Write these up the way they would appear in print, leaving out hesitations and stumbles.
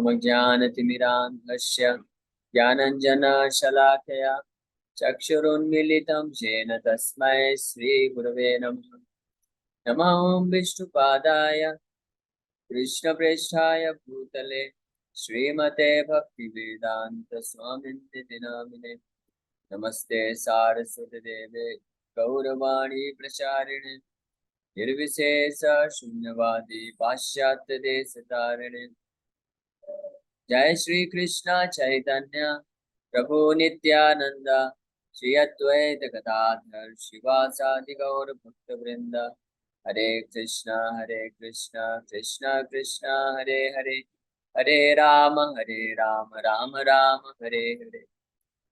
ओमज्ञानतिमिरान्धस्य ज्ञानञ्जनशलाकया चक्षुरुन्मीलितं येन तस्मै श्रीगुरवे नमः। नमः ॐ विष्णुपादाय कृष्णप्रेष्ठाय भूतले श्रीमते भक्तिवेदान्तस्वामिनिति नामिने। नमस्ते सारस्वतीदेवे गौरवाणी प्रचारिणे निर्विशेष शून्यवादी पाश्चात्य देश तारिणे। जय श्री कृष्ण चैतन्य प्रभु नित्यानंद श्री अद्वैत गदाधर शिवासादि गौर भक्त वृंद। हरे कृष्णा कृष्णा कृष्णा हरे हरे, हरे राम राम राम हरे हरे।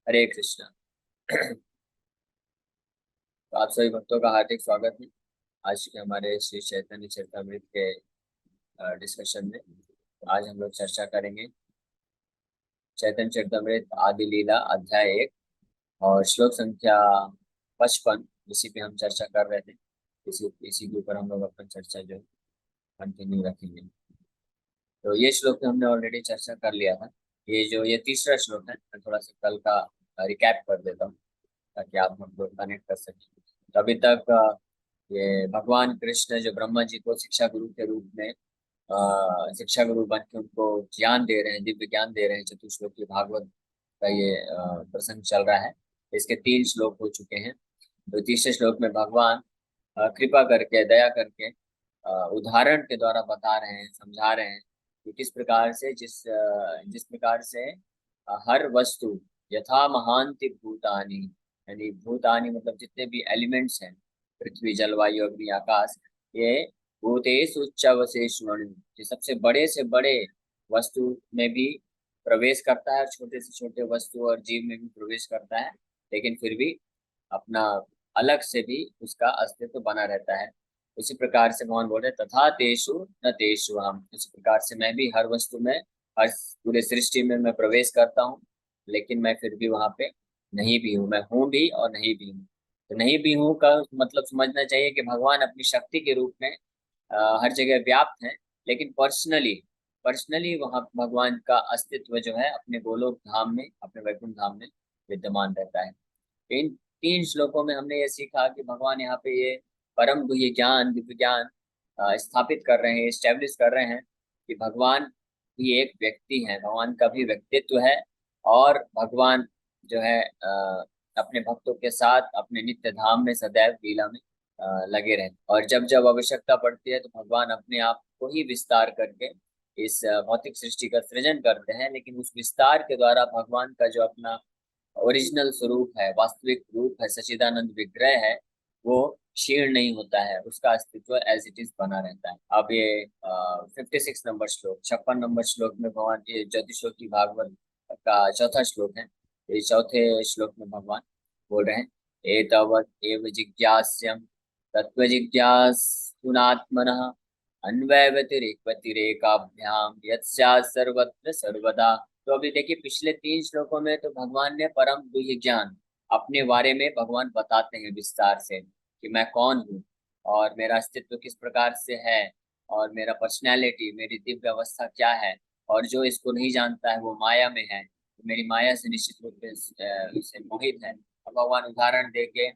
हरे कृष्णा। तो आप सभी भक्तों का हार्दिक स्वागत है आज के हमारे श्री चैतन्य चरितामृत के डिस्कशन में। आज हम लोग चर्चा करेंगे चैतन्य चरितामृत आदि लीला अध्याय 1 और श्लोक संख्या 55। इसी पे हम चर्चा कर रहे थे। इसी के ऊपर हम लोग अपना चर्चा जो कंटिन्यू रखेंगे। तो ये श्लोक हमने ऑलरेडी चर्चा कर लिया था। ये तीसरा श्लोक है। मैं थोड़ा सा कल का रिकैप कर देता हूँ ताकि आप हम लोग कनेक्ट कर सकें। तो अभी तक ये भगवान कृष्ण जो ब्रह्मा जी को शिक्षा गुरु के रूप में शिक्षा गुरु बन के उनको ज्ञान दे रहे हैं, दिव्य ज्ञान दे रहे हैं। चतुश्लोकी भागवत का ये प्रसंग चल रहा है। इसके 3 श्लोक हो चुके हैं। तो तीसरे श्लोक में भगवान कृपा करके, दया करके उदाहरण के द्वारा बता रहे हैं, समझा रहे हैं कि किस प्रकार से जिस प्रकार से हर वस्तु यथा महांति भूतानि, यानी भूतानि मतलब जितने भी एलिमेंट्स हैं, पृथ्वी जल वायु अग्नि आकाश, ये भूतेषु उच्चवसेषु अणु, ये सबसे बड़े से बड़े वस्तु में भी प्रवेश करता है, छोटे से छोटे वस्तु और जीव में भी प्रवेश करता है, लेकिन फिर भी अपना अलग से भी उसका अस्तित्व बना रहता है। उसी प्रकार से भगवान बोल रहे तथा तेषु न तेषु हम, उसी प्रकार से मैं भी हर वस्तु में, हर पूरे सृष्टि में मैं प्रवेश करता हूँ, लेकिन मैं फिर भी वहां पे नहीं भी हूँ। मैं हूँ भी और नहीं भी हूँ। तो नहीं भी हूँ का मतलब समझना चाहिए कि भगवान अपनी शक्ति के रूप में हर जगह व्याप्त है, लेकिन पर्सनली वहाँ भगवान का अस्तित्व जो है अपने गोलोक धाम में, अपने वैकुंठ धाम में विद्यमान रहता है। इन 3 श्लोकों में हमने ये सीखा कि भगवान यहाँ पे ये परम गुह्य ज्ञान, दिव्य ज्ञान स्थापित कर रहे हैं, स्टैब्लिश कर रहे हैं कि भगवान भी एक व्यक्ति है, भगवान का भी व्यक्तित्व है, और भगवान जो है अपने भक्तों के साथ अपने नित्य धाम में सदैव लीला में लगे रहते। और जब जब आवश्यकता पड़ती है तो भगवान अपने आप को ही विस्तार करके इस भौतिक सृष्टि का सृजन करते हैं, लेकिन उस विस्तार के द्वारा भगवान का जो अपना ओरिजिनल स्वरूप है, वास्तविक रूप है, सच्चिदानंद विग्रह है, वो क्षीण नहीं होता है, उसका अस्तित्व एज इट इज बना रहता है। अब ये 56 नंबर श्लोक, 56 नंबर श्लोक में भगवान, ये ज्योतिषोकी भागवत का चौथा श्लोक है। ये चौथे श्लोक में भगवान बोल रहे हैं एतावत् एव जिज्ञास्यम् तत्व जिज्ञासुनात्मनः अन्वय व्यतिरेकाभ्याम यत्स्यात् सर्वत्र सर्वदा। तो अभी देखिए पिछले 3 श्लोकों में तो भगवान ने परम गुह्य ज्ञान अपने बारे में भगवान बताते हैं विस्तार से कि मैं कौन हूँ और मेरा अस्तित्व किस प्रकार से है, और मेरा पर्सनैलिटी, मेरी दिव्य अवस्था क्या है। और जो इसको नहीं जानता है वो माया में है, तो मेरी माया से निश्चित रूप से मोहित है। अब भगवान उदाहरण देके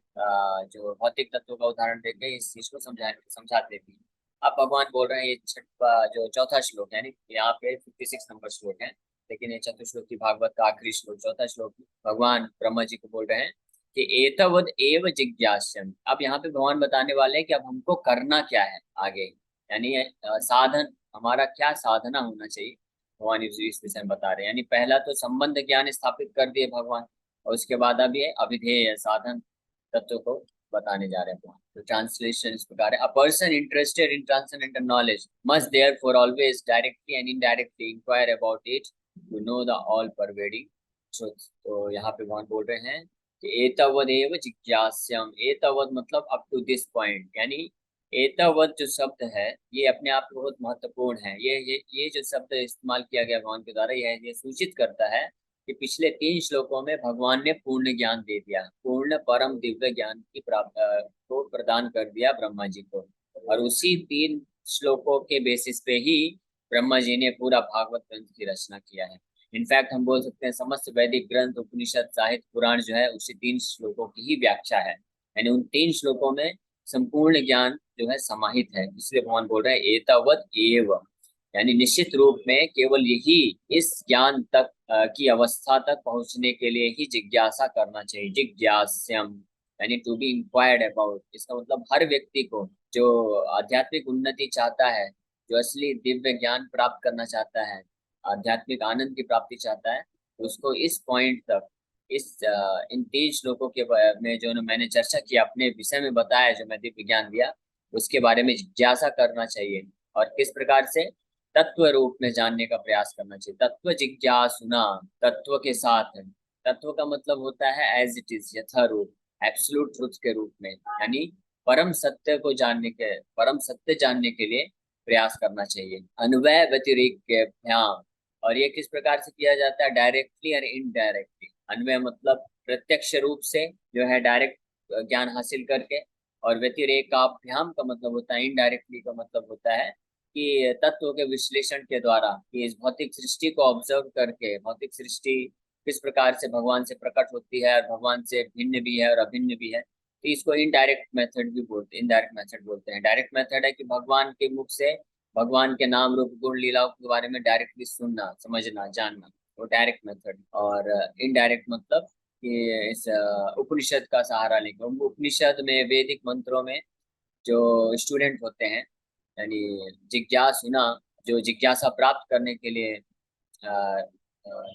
जो भौतिक तत्वों का उदाहरण देके इस चीज को समझाते भी। अब भगवान बोल रहे हैं, ये छठवा जो चौथा श्लोक है, यहाँ पे 56 नंबर श्लोक है, लेकिन ये चतुश्लोकी भागवत का आखिरी श्लोक, चौथा श्लोक, भगवान ब्रह्मा जी को बोल रहे हैं कि एतवद एव जिज्ञास्यम्। अब यहाँ पे भगवान बताने वाले हैं कि अब हमको करना क्या है आगे, यानी साधन, हमारा क्या साधना होना चाहिए, भगवान इस विषय में बता रहे हैं। यानी पहला तो संबंध ज्ञान स्थापित कर दिए भगवान, और उसके बाद अब ये अविधेय साधन तत्व को बताने जा रहे हैं। तो ट्रांसलेशन इस प्रकार है, a person interested in transcendental knowledge must therefore always directly and indirectly inquire about it to know the all pervading truth. तो यहाँ पे भगवान बोल रहे हैं कि एतवदेव जिज्ञास्यम। एतवद मतलब अप टू दिस पॉइंट, यानी एतवद जो शब्द है ये अपने आप में बहुत महत्वपूर्ण है। ये जो शब्द इस्तेमाल किया गया भगवान के द्वारा, ये सूचित करता है कि पिछले 3 श्लोकों में भगवान ने पूर्ण ज्ञान दे दिया, पूर्ण परम दिव्य ज्ञान की प्राप्त को प्रदान कर दिया ब्रह्मा जी को। और उसी 3 श्लोकों के बेसिस पे ही ब्रह्मा जी ने पूरा भागवत ग्रंथ की रचना किया है। इनफैक्ट हम बोल सकते हैं समस्त वैदिक ग्रंथ, उपनिषद, साहित्य, पुराण जो है उसी 3 श्लोकों की ही व्याख्या है। यानी उन 3 श्लोकों में संपूर्ण ज्ञान जो है समाहित है, इसलिए भगवान बोल रहे हैं एतावत एव। यानी निश्चित रूप में केवल यही, इस ज्ञान तक की अवस्था तक पहुंचने के लिए ही जिज्ञासा करना चाहिए। जिज्ञास्यम यानी टू बी इंक्वायर्ड अबाउट। इसका मतलब हर व्यक्ति को जो आध्यात्मिक उन्नति चाहता है, जो असली दिव्य ज्ञान प्राप्त करना चाहता है, आध्यात्मिक आनंद की प्राप्ति चाहता है, उसको इस पॉइंट तक, इन 3 श्लोकों के में जो मैंने चर्चा की, अपने विषय में बताया, जो मैं दिव्य ज्ञान दिया, उसके बारे में जिज्ञासा करना चाहिए। और किस प्रकार से? तत्व रूप में जानने का प्रयास करना चाहिए। तत्व जिज्ञासुना, तत्व के साथ है। तत्व का मतलब होता है एज इट इज, यथा रूप, एब्सोल्यूट ट्रुथ के रूप में। यानी परम सत्य को जानने के, परम सत्य जानने के लिए प्रयास करना चाहिए। अन्वय व्यतिरेक्याभ्याम। और ये किस प्रकार से किया जाता है? डायरेक्टली और इनडायरेक्टली। अन्वय मतलब प्रत्यक्ष रूप से जो है डायरेक्ट ज्ञान हासिल करके, और व्यतिरेकाभ्याम का मतलब होता है, इनडायरेक्टली का मतलब होता है कि तत्व के विश्लेषण के द्वारा, कि इस भौतिक सृष्टि को ऑब्जर्व करके, भौतिक सृष्टि किस प्रकार से भगवान से प्रकट होती है और भगवान से भिन्न भी है और अभिन्न भी है, तो इसको इनडायरेक्ट मेथड भी बोलते हैं, इनडायरेक्ट मेथड बोलते हैं। डायरेक्ट मेथड है कि भगवान के मुख से भगवान के नाम रूप गुण लीलाओं के बारे में डायरेक्टली सुनना, समझना, जानना, वो डायरेक्ट मेथड। और इनडायरेक्ट मतलब कि इस उपनिषद का सहारा लेकर, उपनिषद में, वैदिक मंत्रों में जो स्टूडेंट होते हैं, यानी जिज्ञासुना, जो जिज्ञासा प्राप्त करने के लिए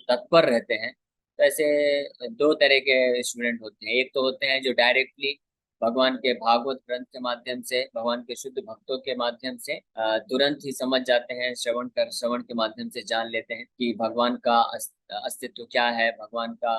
तत्पर रहते हैं, तो ऐसे 2 तरह के स्टूडेंट होते हैं। एक तो होते हैं जो डायरेक्टली भगवान के भागवत ग्रंथ के माध्यम से, भगवान के शुद्ध भक्तों के माध्यम से तुरंत ही समझ जाते हैं, श्रवण के माध्यम से जान लेते हैं कि भगवान का अस्तित्व क्या है, भगवान का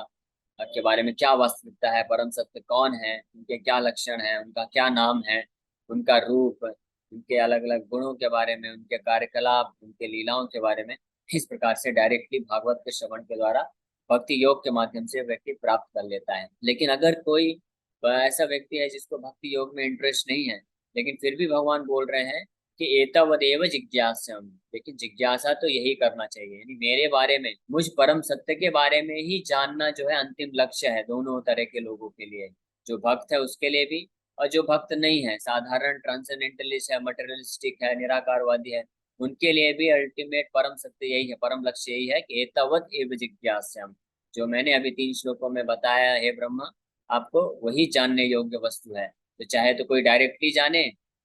के बारे में क्या वास्तविकता है, परम सत्य कौन है, उनके क्या लक्षण है, उनका क्या नाम है, उनका रूप, उनके अलग अलग गुणों के बारे में, उनके कार्यकलाप, उनके लीलाओं के बारे में। इस प्रकार से डायरेक्टली भागवत के श्रवण के द्वारा, भक्ति योग के माध्यम से व्यक्ति प्राप्त कर लेता है। लेकिन अगर कोई ऐसा व्यक्ति है जिसको भक्ति योग में इंटरेस्ट नहीं है, लेकिन फिर भी भगवान बोल रहे हैं कि एतावदेव जिज्ञास्यम, लेकिन जिज्ञासा तो यही करना चाहिए, यानी मेरे बारे में, मुझ परम सत्य के बारे में ही जानना जो है अंतिम लक्ष्य है दोनों तरह के लोगों के लिए। जो भक्त है उसके लिए भी, और जो भक्त नहीं है, साधारण ट्रांसेंडेंटलिस्ट है, मटेरियलिस्टिक है, निराकारवादी है, उनके लिए भी अल्टीमेट परम सत्य यही है, परम लक्ष्य यही है कि एतावत एव जिज्ञास्यम। जो मैंने अभी 3 श्लोकों में बताया है ब्रह्मा, आपको वही जानने योग्य वस्तु है। तो चाहे तो कोई डायरेक्टली जाने,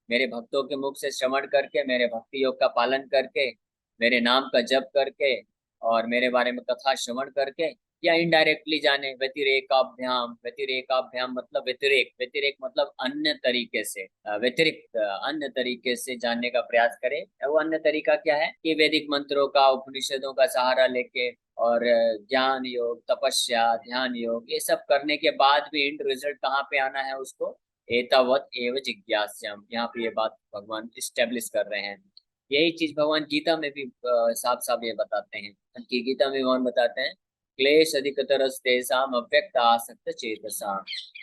मेरे भक्तों के मुख से श्रवण करके, मेरे भक्ति योग का पालन करके, मेरे नाम का जप करके, और मेरे बारे में कथा श्रवण करके, या इनडायरेक्टली जाने व्यतिरेकाभ्याम। व्यतिरेकाभ्याम मतलब व्यतिरेक, व्यतिरेक मतलब अन्य तरीके से, व्यतिरिक्त अन्य तरीके से जानने का प्रयास करे। वो अन्य तरीका क्या है? कि वैदिक मंत्रों का, उपनिषदों का सहारा लेके, और ज्ञान योग, तपस्या, ध्यान योग, ये सब करने के बाद भी एंड रिजल्ट कहाँ पे आना है? उसको एतावत एव जिज्ञास्यम, यहाँ पे ये बात भगवान स्टेब्लिश कर रहे हैं। यही चीज भगवान गीता में भी साफ साफ ये बताते हैं, कि गीता में भगवान बताते हैं क्लेश अधिकतरस्तेषाम् अव्यक्त आसक्त चेतसा,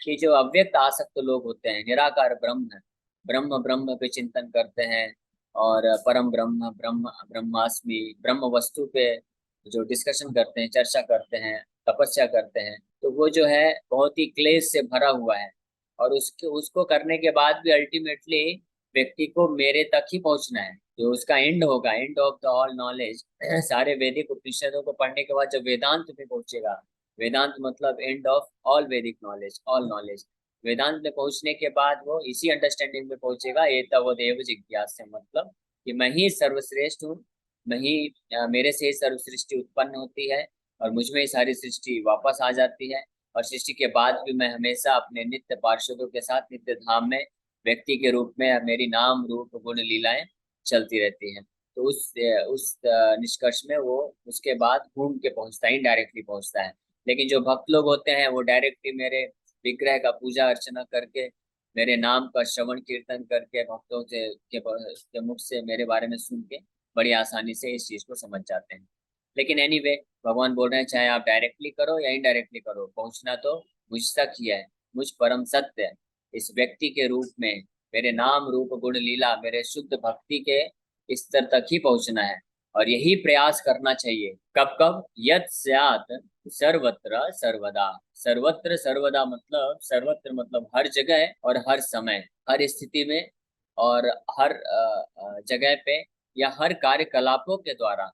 कि जो अव्यक्त आसक्त लोग होते हैं, निराकार ब्रह्म है, ब्रह्म ब्रह्म पे चिंतन करते हैं, और परम ब्रह्म, ब्रह्म ब्रह्मास्मि, ब्रह्म वस्तु पे जो डिस्कशन करते हैं, चर्चा करते हैं, तपस्या करते हैं, तो वो जो है बहुत ही क्लेश से भरा हुआ है। और उसको करने के बाद भी अल्टीमेटली व्यक्ति को मेरे तक ही पहुंचना है, जो उसका एंड होगा, end of the all knowledge. सारे वैदिक उपनिषदों को पढ़ने के बाद जब वेदांत में पहुंचेगा, वेदांत मतलब एंड ऑफ ऑल वैदिक नॉलेज, ऑल नॉलेज, वेदांत में पहुंचने के बाद वो इसी अंडरस्टैंडिंग में पहुंचेगा, एतावदेव जिज्ञासा, मतलब कि मैं ही सर्वश्रेष्ठ हूँ, मैं ही, मेरे से ही सर्व सृष्टि उत्पन्न होती है, और मुझ में ही सारी सृष्टि वापस आ जाती है, और सृष्टि के बाद भी मैं हमेशा अपने नित्य पार्षदों के साथ नित्य धाम में व्यक्ति के रूप में मेरी नाम रूप गुण लीलाएं चलती रहती हैं। तो उस निष्कर्ष में वो उसके बाद घूम के पहुंचता है, इनडायरेक्टली पहुंचता है। लेकिन जो भक्त लोग होते हैं वो डायरेक्टली मेरे विग्रह का पूजा अर्चना करके, मेरे नाम का श्रवण कीर्तन करके, भक्तों के मुख से मेरे बारे में सुन के बड़ी आसानी से इस चीज को समझ जाते हैं। लेकिन एनीवे भगवान बोल रहे हैं चाहे आप डायरेक्टली करो या इनडायरेक्टली करो, पहुंचना तो मुझ तक ही है, मुझ परम सत्य इस व्यक्ति के रूप में, मेरे नाम रूप गुण लीला, मेरे शुद्ध भक्ति के स्तर तक ही पहुंचना है। और यही प्रयास करना चाहिए। कब कब? यत् स्यात् सर्वत्र सर्वदा। सर्वत्र सर्वदा मतलब, सर्वत्र मतलब हर जगह और हर समय, हर स्थिति में और हर जगह पे या हर कार्यकलापों के द्वारा।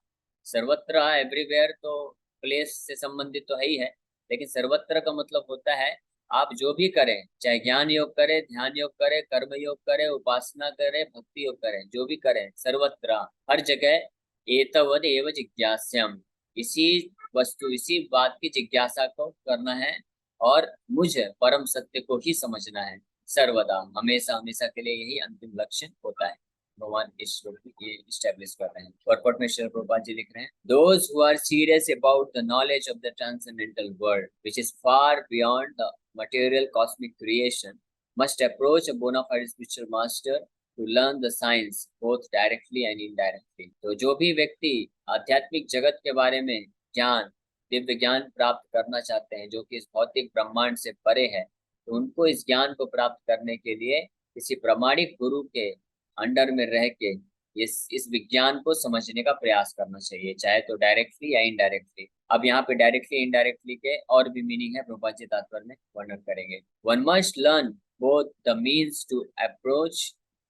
सर्वत्र एवरीवेयर तो प्लेस से संबंधित तो है ही है, लेकिन सर्वत्र का मतलब होता है आप जो भी करें, चाहे ज्ञान योग करें, ध्यान योग करें, कर्म योग करें, उपासना करें, भक्ति योग करें, जो भी करें, सर्वत्र हर जगह एतवद एव जिज्ञास्यम, इसी वस्तु इसी बात की जिज्ञासा को करना है और मुझे परम सत्य को ही समझना है। सर्वदा, हमेशा हमेशा के लिए यही अंतिम लक्ष्य होता है। भगवान इस श्लोक में ये इस्टेब्लिश कर रहे हैं। परपट में श्रील प्रभुपाद जी लिख रहे हैं, those who are serious about the knowledge of the transcendental world which is far beyond the material cosmic creation must approach a bona fide spiritual master to learn the science both directly and indirectly। तो जो भी व्यक्ति आध्यात्मिक जगत के बारे में ज्ञान, दिव्य ज्ञान प्राप्त करना चाहते हैं, जो कि इस भौतिक ब्रह्मांड से परे है, तो उनको इस ज्ञान को प्राप्त करने के लिए किसी प्रामाणिक गुरु के अंडर में रह के इस विज्ञान को समझने का प्रयास करना चाहिए, चाहे तो डायरेक्टली या इनडायरेक्टली। अब यहाँ पे डायरेक्टली इनडायरेक्टली के और भी मीनिंग है, प्रभुपाद जी तात्पर्य में वर्णन करेंगे। One must learn both the means to approach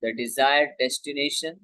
the desired destination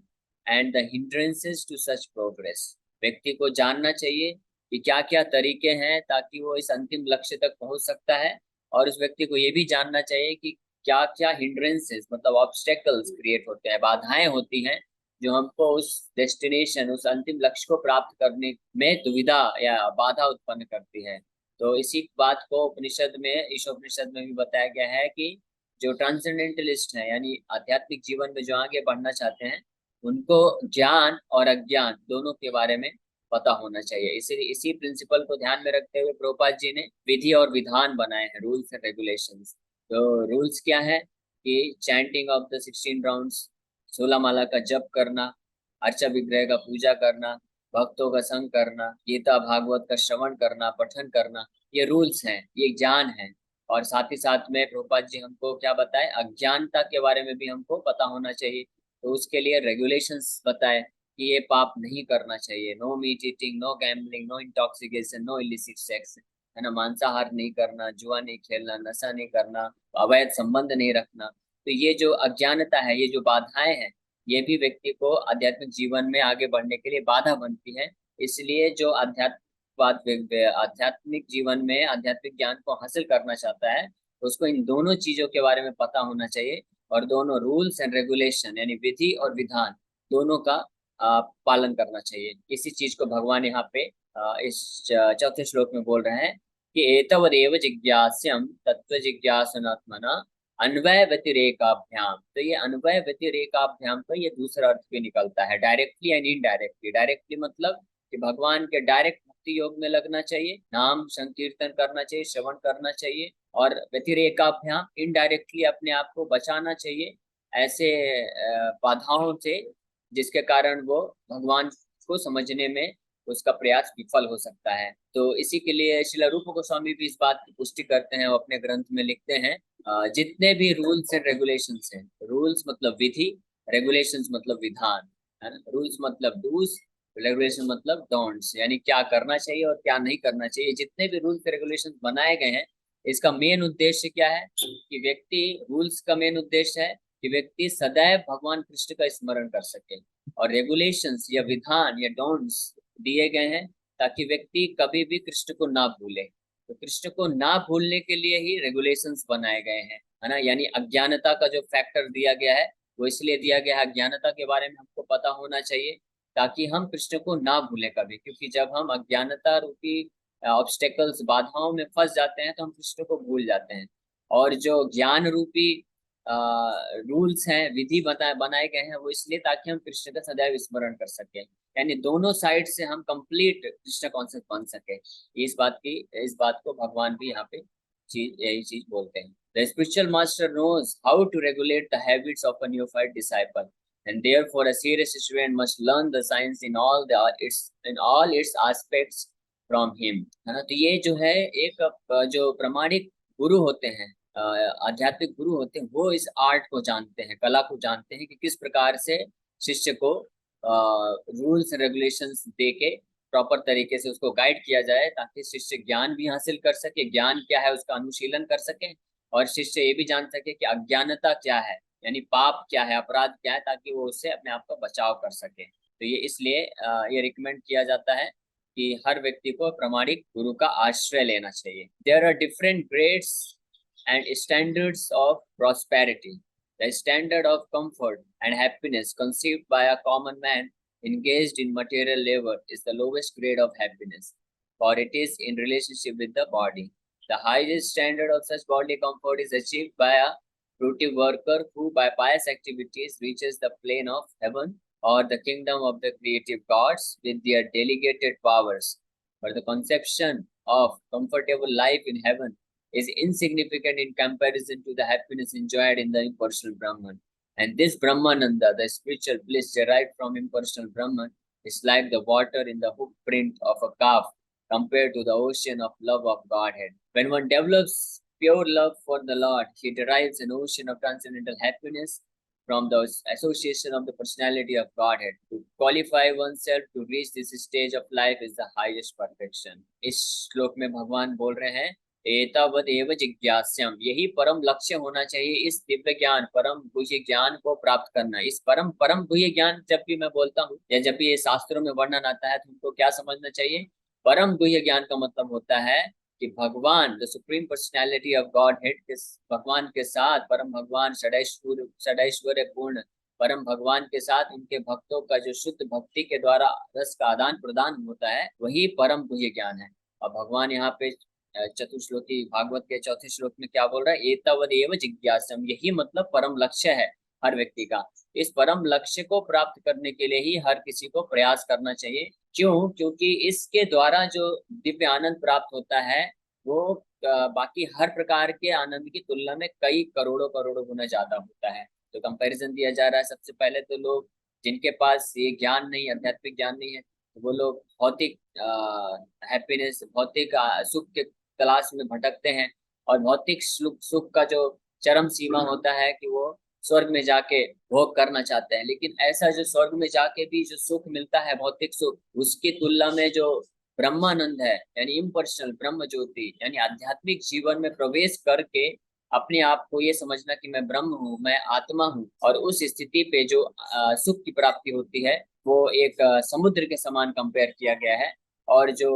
and the hindrances to such progress। व्यक्ति को जानना चाहिए कि क्या क्या तरीके हैं ताकि वो इस अंतिम लक्ष्य तक पहुंच सकता है, और उस व्यक्ति को ये भी जानना चाहिए कि क्या क्या हिंड्रेंसेस मतलब ऑब्स्टेकल्स क्रिएट होते हैं, बाधाएं होती हैं जो हमको उस डेस्टिनेशन, उस अंतिम लक्ष्य को प्राप्त करने में दुविधा या बाधा उत्पन्न करती है। तो इसी बात को उपनिषद में, ईशोपनिषद में भी बताया गया है कि जो ट्रांसेंडेंटलिस्ट हैं, यानी आध्यात्मिक जीवन में जो आगे बढ़ना चाहते हैं, उनको ज्ञान और अज्ञान दोनों के बारे में पता होना चाहिए। इसी प्रिंसिपल को ध्यान में रखते हुए प्रभुपाद जी ने विधि और विधान बनाए हैं, रूल्स एंड रेगुलेशंस। तो रूल्स क्या है कि चैंटिंग ऑफ द 16 राउंड्स, 16 माला का जप करना, अर्चा विग्रह का पूजा करना, भक्तों का संग करना, गीता भागवत का श्रवण करना, पठन करना, ये रूल्स हैं, ये ज्ञान है। और साथ ही साथ में प्रभुपाद जी हमको क्या बताए, अज्ञानता के बारे में भी हमको पता होना चाहिए। तो उसके लिए रेगुलेशंस बताए कि ये पाप नहीं करना चाहिए, no meat eating, no gambling, no intoxication, no illicit sex, है ना, मांसाहार नहीं करना, जुआ नहीं खेलना, नशा नहीं करना, अवैध संबंध नहीं रखना। तो ये जो अज्ञानता है, ये जो बाधाएं हैं, ये भी व्यक्ति को आध्यात्मिक जीवन में आगे बढ़ने के लिए बाधा बनती है। इसलिए जो आध्यात्मिक जीवन में आध्यात्मिक ज्ञान को हासिल करना चाहता है, तो उसको इन दोनों चीजों के बारे में पता होना चाहिए, और दोनों रूल्स एंड रेगुलेशन यानी विधि और विधान दोनों का पालन करना चाहिए। इसी चीज को भगवान यहाँ पे इस चौथे श्लोक में बोल रहे हैं कि एतवदेव जिज्ञास्यम तत्व जिज्ञासनात्मना अन्वय व्यतिरेकाभ्याम। तो ये अन्वय व्यतिरेकाभ्याम का ये दूसरा अर्थ भी निकलता है, डायरेक्टली एंड इनडायरेक्टली। डायरेक्टली मतलब कि भगवान के डायरेक्ट भक्ति योग में लगना चाहिए, नाम संकीर्तन करना चाहिए, श्रवण करना चाहिए, और व्यतिरेकाभ्याम इनडायरेक्टली अपने आप को बचाना चाहिए ऐसे बाधाओं से जिसके कारण वो भगवान को समझने में उसका प्रयास विफल हो सकता है। तो इसी के लिए श्रील रूप गोस्वामी भी इस बात की पुष्टि करते हैं, वो अपने ग्रंथ में लिखते हैं, जितने भी रूल्स एंड रेगुलेशंस हैं, रूल्स मतलब विधि, रेगुलेशंस मतलब विधान, है ना, रूल्स मतलब डूज, रेगुलेशन मतलब डोंट्स, यानी क्या करना चाहिए और क्या नहीं करना चाहिए। जितने भी रूल्स रेगुलेशंस बनाए गए हैं, इसका मेन उद्देश्य क्या है कि व्यक्ति, रूल्स का मेन उद्देश्य है कि व्यक्ति सदैव भगवान कृष्ण का स्मरण कर सके, और रेगुलेशंस या विधान या डोंट्स दिए गए हैं ताकि व्यक्ति कभी भी कृष्ण को ना भूले। तो कृष्ण को ना भूलने के लिए ही रेगुलेशंस बनाए गए हैं, है ना, यानी अज्ञानता का जो फैक्टर दिया गया है वो इसलिए दिया गया है, अज्ञानता के बारे में हमको पता होना चाहिए ताकि हम कृष्ण को ना भूलें कभी, क्योंकि जब हम अज्ञानता रूपी ऑब्स्टेकल्स, बाधाओं में फंस जाते हैं तो हम कृष्ण को भूल जाते हैं। और जो ज्ञान रूपी रूल्स हैं, विधि बनाए गए हैं, वो इसलिए ताकि हम कृष्ण का सदैव स्मरण कर सके, यानी दोनों साइड से हम कंप्लीट कृष्ण कॉन्सेप्ट बन सके। इस बात को भगवान भी यहाँ पे यही चीज बोलते हैं। The spiritual master knows how to regulate the habits of a neophyte disciple and therefore a serious student must learn the science in all its aspects from him, है ना। तो ये जो है एक जो प्रामाणिक गुरु होते हैं, आध्यात्मिक गुरु होते हैं, वो इस आर्ट को जानते हैं, कला को जानते हैं कि किस प्रकार से शिष्य को रूल्स रेगुलेशंस दे के प्रॉपर तरीके से उसको गाइड किया जाए, ताकि शिष्य ज्ञान भी हासिल कर सके, ज्ञान क्या है उसका अनुशीलन कर सके, और शिष्य ये भी जान सके कि अज्ञानता क्या है, यानी पाप क्या है, अपराध क्या है, ताकि वो उससे अपने आप का बचाव कर सके। तो ये इसलिए ये रिकमेंड किया जाता है कि हर व्यक्ति को प्रामाणिक गुरु का आश्रय लेना चाहिए। There are different grades and standards of prosperity. The standard of comfort and happiness conceived by a common man engaged in material labor is the lowest grade of happiness, for it is in relationship with the body. The highest standard of such bodily comfort is achieved by a fruitive worker who by pious activities reaches the plane of heaven or the kingdom of the creative gods with their delegated powers. For the conception of comfortable life in heaven is insignificant in comparison to the happiness enjoyed in the impersonal Brahman. And this Brahmananda, the spiritual bliss derived from impersonal Brahman, is like the water in the hoof print of a calf compared to the ocean of love of Godhead. When one develops pure love for the Lord, he derives an ocean of transcendental happiness from the association of the personality of Godhead. To qualify oneself to reach this stage of life is the highest perfection. इस श्लोक में भगवान बोल रहे हैं, एतावद एव जिज्ञास्यम, यही परम लक्ष्य होना चाहिए, इस दिव्य ज्ञान परम गुह्य ज्ञान को प्राप्त करना। इस परम परम गुह्य ज्ञान जब भी मैं बोलता हूँ या जब भी ये शास्त्रों में वर्णन आता है तो हमको क्या समझना चाहिए? परम गुह्य ज्ञान का मतलब होता है कि भगवान the supreme personality of God head के भगवान के साथ, परम भगवान षडैश्वर्य पूर्ण परम भगवान के साथ उनके भक्तों का जो शुद्ध भक्ति के द्वारा रस का आदान प्रदान होता है, वही परम गुह्य ज्ञान है। और भगवान यहाँ पे चतुर्श्लोकी भागवत के चौथे श्लोक में क्या बोल रहा है? एतावद एव जिज्ञासम, यही मतलब परम लक्ष्य है हर व्यक्ति का। इस परम लक्ष्य को प्राप्त करने के लिए ही हर किसी को प्रयास करना चाहिए। क्यों? क्योंकि इसके द्वारा जो दिव्य आनंद प्राप्त होता है वो बाकी हर प्रकार के आनंद की तुलना में कई करोड़ों करोड़ों गुना ज्यादा होता है। तो कंपैरिजन दिया जा रहा है। सबसे पहले तो लोग जिनके पास ये ज्ञान नहीं, आध्यात्मिक ज्ञान नहीं है, वो लोग भौतिक हैप्पीनेस, भौतिक सुख के तलाश में भटकते हैं, और भौतिक सुख का जो चरम सीमा होता है कि वो स्वर्ग में जाके भोग करना चाहते हैं। लेकिन ऐसा जो स्वर्ग में जाके भी जो सुख मिलता है, भौतिक सुख, उसकी तुलना में जो ब्रह्मानंद है, यानी इम्पर्सनल ब्रह्म ज्योति, यानी आध्यात्मिक जीवन में प्रवेश करके अपने आप को ये समझना कि मैं ब्रह्म हूँ, मैं आत्मा हूँ, और उस स्थिति पे जो सुख की प्राप्ति होती है वो एक समुद्र के समान कंपेयर किया गया है। और जो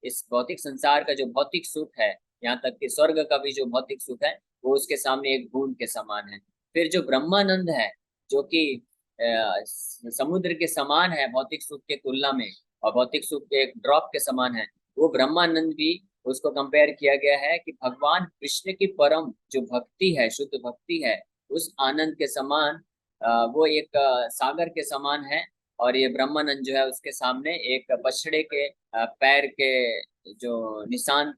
इस भौतिक संसार का जो भौतिक सुख है, यहाँ तक कि स्वर्ग का भी जो भौतिक सुख है, वो उसके सामने एक बूंद के समान है। फिर जो ब्रह्मानंद है, जो कि समुद्र के समान है भौतिक सुख के तुलना में, और भौतिक सुख के एक ड्रॉप के समान है, वो ब्रह्मानंद भी उसको कंपेयर किया गया है कि भगवान कृष्ण की परम जो भक्ति है, शुद्ध भक्ति है, उस आनंद के समान वो एक सागर के समान है। और ये ब्रह्मानंद जो है उसके सामने एक बछड़े के पैर के जो निशान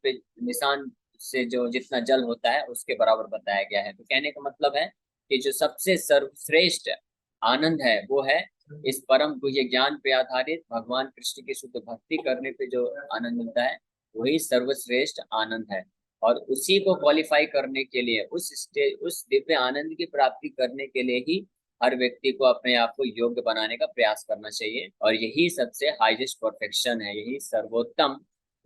से जो जितना जल होता है उसके बराबर बताया गया है। तो कहने का मतलब है कि जो सबसे सर्वश्रेष्ठ आनंद है वो है इस परम गुह्य ज्ञान पे आधारित भगवान कृष्ण की शुद्ध भक्ति करने पे जो आनंद मिलता है, वही सर्वश्रेष्ठ आनंद है। और उसी को क्वालिफाई करने के लिए, उस दिव्य आनंद की प्राप्ति करने के लिए ही हर व्यक्ति को अपने आप को योग्य बनाने का प्रयास करना चाहिए। और यही सबसे हाईएस्ट परफेक्शन है, यही सर्वोत्तम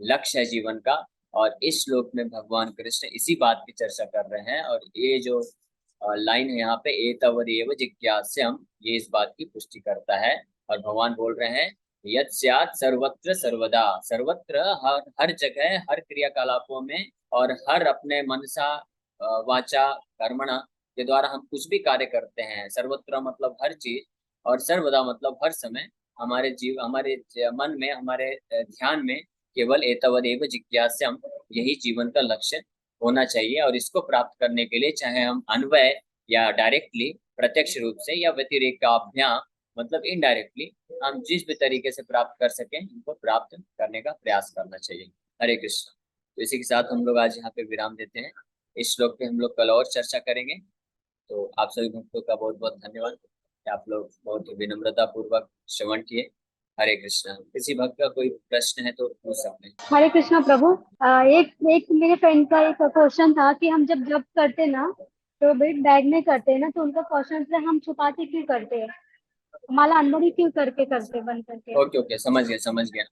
लक्ष्य है जीवन का। और इस श्लोक में भगवान कृष्ण इसी बात की चर्चा कर रहे हैं। और ये जो लाइन है यहाँ पे, एतवद एव जिज्ञास्यम, ये इस बात की पुष्टि करता है। और भगवान बोल रहे हैं, यत् स्यात् सर्वत्र सर्वदा, सर्वत्र हर जगह, हर क्रियाकलापों में, और हर अपने मनसा वाचा कर्मणा के द्वारा हम कुछ भी कार्य करते हैं। सर्वत्र मतलब हर चीज, और सर्वदा मतलब हर समय हमारे मन में, हमारे ध्यान में केवल एतवद एव जिज्ञास्यम, यही जीवन का लक्ष्य होना चाहिए। और इसको प्राप्त करने के लिए चाहे हम अन्वय या डायरेक्टली, प्रत्यक्ष रूप से, या व्यतिरेक का अभ्याम मतलब इनडायरेक्टली, हम जिस भी तरीके से प्राप्त कर सकें, इनको प्राप्त करने का प्रयास करना चाहिए। हरे कृष्ण। तो इसी के साथ हम लोग आज यहाँ पे विराम देते हैं। इस श्लोक पे हम लोग कल और चर्चा करेंगे। तो आप सभी भक्तों का बहुत बहुत धन्यवाद। आप लोग बहुत विनम्रता पूर्वक श्रवण किए। हरे कृष्ण। किसी भक्त का कोई प्रश्न है तो पूछ सकते हैं। हरे कृष्णा प्रभु। एक मेरे फ्रेंड का एक क्वेश्चन था कि हम जब जप करते ना तो बैग में करते हैं ना, तो उनका क्वेश्चन है हम छुपा के क्यों करते हैं? माला अंदर ही क्यों करके करते बंद करके? ओके ओके, समझ गया समझ गया।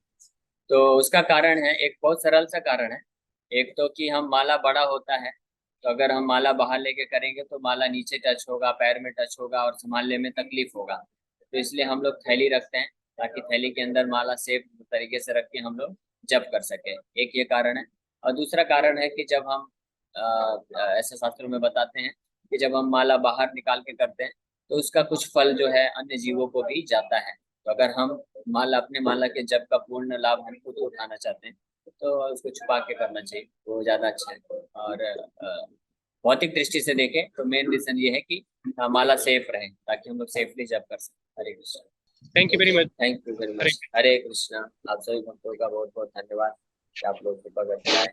तो उसका कारण है, एक बहुत सरल सा कारण है। एक तो कि हम माला बड़ा होता है, तो अगर हम माला बाहर लेके करेंगे तो माला नीचे टच होगा, पैर में टच होगा और संभालने में तकलीफ होगा। तो इसलिए हम लोग थैली रखते हैं, ताकि थैली के अंदर माला सेफ तरीके से रख के हम लोग जप कर सके। एक ये कारण है। और दूसरा कारण है कि जब हम ऐसे शास्त्रों में बताते हैं कि जब हम माला बाहर निकाल के करते हैं तो उसका कुछ फल जो है अन्य जीवों को भी जाता है। तो अगर हम माला, अपने माला के जप का पूर्ण लाभ हम खुद उठाना चाहते हैं तो उसको छुपा के करना चाहिए, वो ज्यादा अच्छा है। और भौतिक दृष्टि से देखें तो मेन रीजन ये है कि माला सेफ रहे, ताकि हम लोग सेफली जप कर सकें। Hare Krishna. Thank you very much. Thank you very Hare much. Hare Krishna. आप सभी भक्तों का बहुत बहुत धन्यवाद कि आप लोग कृपा करके आए।